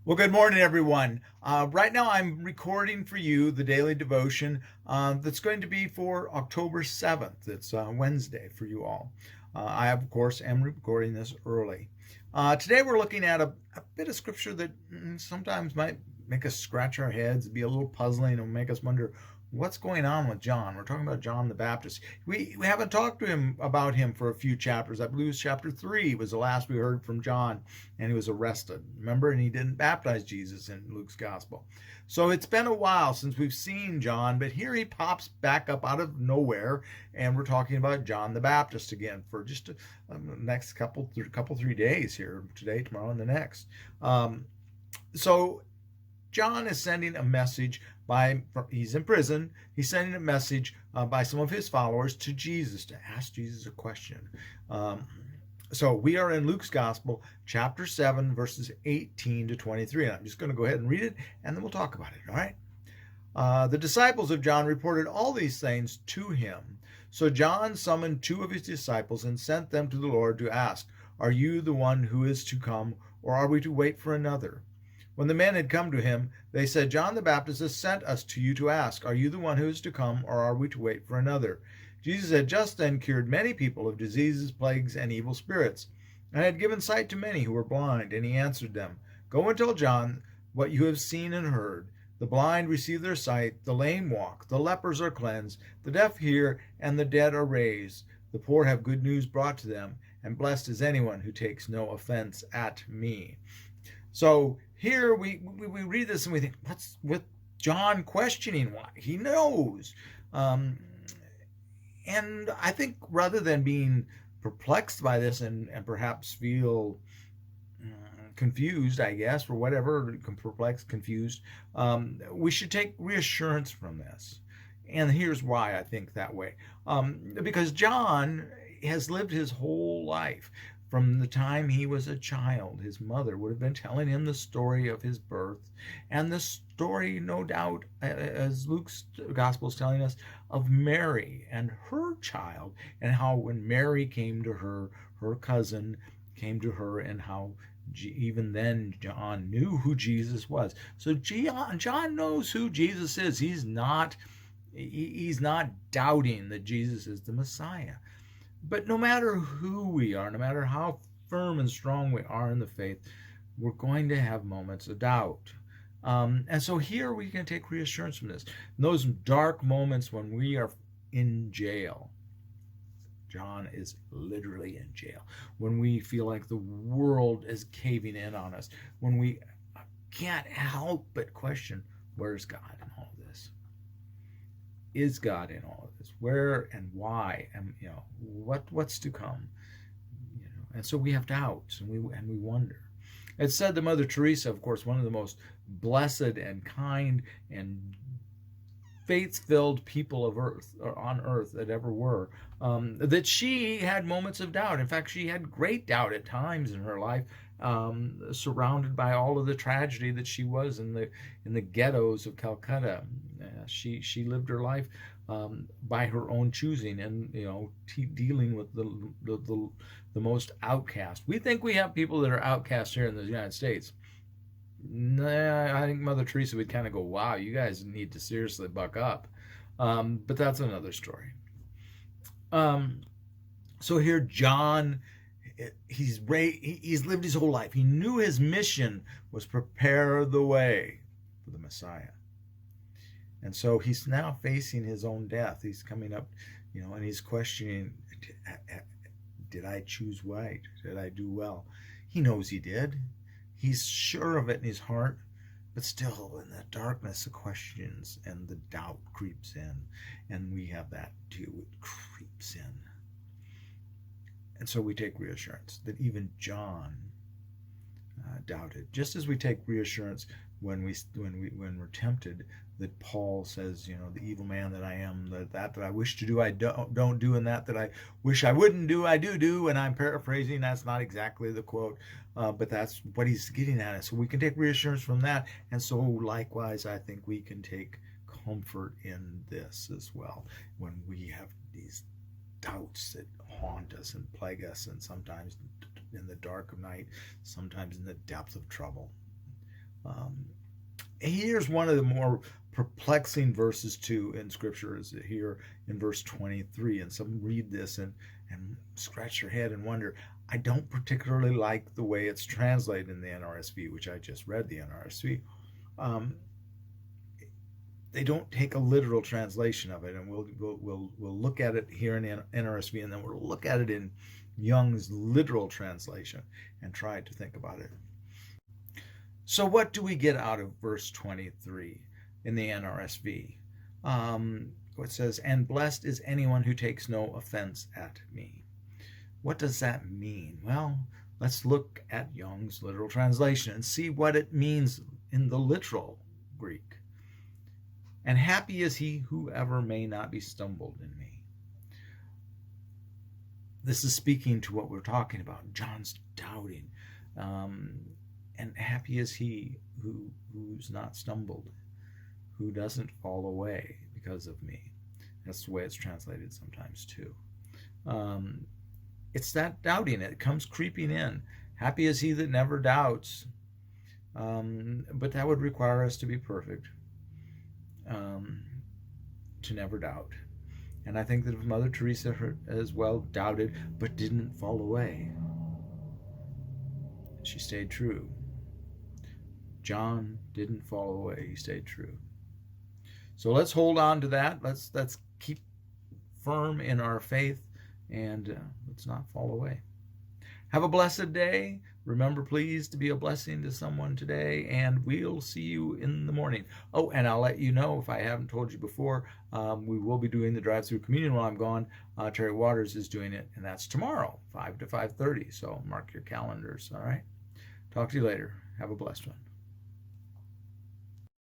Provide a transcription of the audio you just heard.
Well, good morning, everyone. Right now, I'm recording for you the daily devotion that's going to be for October 7th. It's Wednesday for you all. I, of course, am recording this early. Today, we're looking at a bit of scripture that sometimes might make us scratch our heads, be a little puzzling, and make us wonder what's going on with John. We're talking about John the Baptist. We haven't talked to him about him for a few chapters. I believe it was chapter 3 was the last we heard from John, and he was arrested. Remember? And he didn't baptize Jesus in Luke's gospel. So it's been a while since we've seen John, but here he pops back up out of nowhere, and we're talking about John the Baptist again for just the next couple 3 days here, today, tomorrow, and the next. So John is sending a message he's in prison. He's sending a message by some of his followers to Jesus to ask Jesus a question. So we are in Luke's Gospel, chapter 7, verses 18 to 23. And I'm just going to go ahead and read it, and then we'll talk about it, all right? The disciples of John reported all these things to him. So John summoned two of his disciples and sent them to the Lord to ask, "Are you the one who is to come, or are we to wait for another?" When the men had come to him, they said, "John the Baptist has sent us to you to ask, are you the one who is to come, or are we to wait for another?" Jesus had just then cured many people of diseases, plagues, and evil spirits, and had given sight to many who were blind. And he answered them, "Go and tell John what you have seen and heard. The blind receive their sight, the lame walk, the lepers are cleansed, the deaf hear, and the dead are raised. The poor have good news brought to them, and blessed is anyone who takes no offense at me." So here we read this and we think, what's with John questioning why? He knows. And I think rather than being perplexed by this and perhaps feel confused, I guess, or whatever, perplexed, confused, we should take reassurance from this. And here's why I think that way. Because John has lived his whole life. From the time he was a child, his mother would have been telling him the story of his birth, and the story, no doubt, as Luke's gospel is telling us, of Mary and her child, and how when Mary came to her, her cousin came to her, and how even then John knew who Jesus was. So John knows who Jesus is. He's not doubting that Jesus is the Messiah. But no matter who we are, no matter how firm and strong we are in the faith, we're going to have moments of doubt. And so here we can take reassurance from this. In those dark moments when we are in jail, John is literally in jail. When we feel like the world is caving in on us, when we can't help but question, where's God in all of this? Is God in all of this? Where and why? And what's to come? And so we have doubts, and we wonder. It's said that Mother Teresa, of course, one of the most blessed and kind and faith-filled people of earth, or on earth, that ever were, that she had moments of doubt. In fact, she had great doubt at times in her life, surrounded by all of the tragedy that she was in the ghettos of Calcutta. She lived her life by her own choosing, and dealing with the most outcast. We think we have people that are outcast here in the United States. Nah, I think Mother Teresa would kind of go, "Wow, you guys need to seriously buck up." But that's another story. So here, John, he's lived his whole life. He knew his mission was prepare the way for the Messiah. And so he's now facing his own death. He's coming up, and he's questioning, did I choose right? Did I do well? He knows he did. He's sure of it in his heart, but still in the darkness, the questions and the doubt creeps in. And we have that too. It creeps in. And so we take reassurance that even John doubted. Just as we take reassurance when we're tempted, that Paul says, the evil man that I am, that I wish to do, I don't do, and that I wish I wouldn't do, I do. And I'm paraphrasing. That's not exactly the quote, but that's what he's getting at. So we can take reassurance from that. And so likewise, I think we can take comfort in this as well when we have these doubts that haunt us and plague us, and sometimes in the dark of night, sometimes in the depth of trouble. Um, Here's one of the more perplexing verses too in Scripture is here in verse 23. And some read this and scratch their head and wonder. I don't particularly like the way it's translated in the NRSV, which I just read the NRSV. Um, they don't take a literal translation of it, and we'll look at it here in NRSV, and then we'll look at it in Young's literal translation and try to think about it. So what do we get out of verse 23 in the NRSV? It says, "And blessed is anyone who takes no offense at me." What does that mean? Well, let's look at Young's literal translation and see what it means in the literal Greek. "And happy is he whoever may not be stumbled in me." This is speaking to what we're talking about. John's doubting. And happy is he who's not stumbled, who doesn't fall away because of me. That's the way it's translated sometimes too. It's that doubting. It comes creeping in. Happy is he that never doubts. But that would require us to be perfect, to never doubt. And I think that if Mother Teresa as well doubted, but didn't fall away, she stayed true. John didn't fall away. He stayed true. So let's hold on to that. Let's keep firm in our faith, and let's not fall away. Have a blessed day. Remember, please, to be a blessing to someone today, and we'll see you in the morning. Oh, and I'll let you know, if I haven't told you before, we will be doing the drive-through communion while I'm gone. Terry Waters is doing it, and that's tomorrow, 5 to 5:30. So mark your calendars, all right? Talk to you later. Have a blessed one.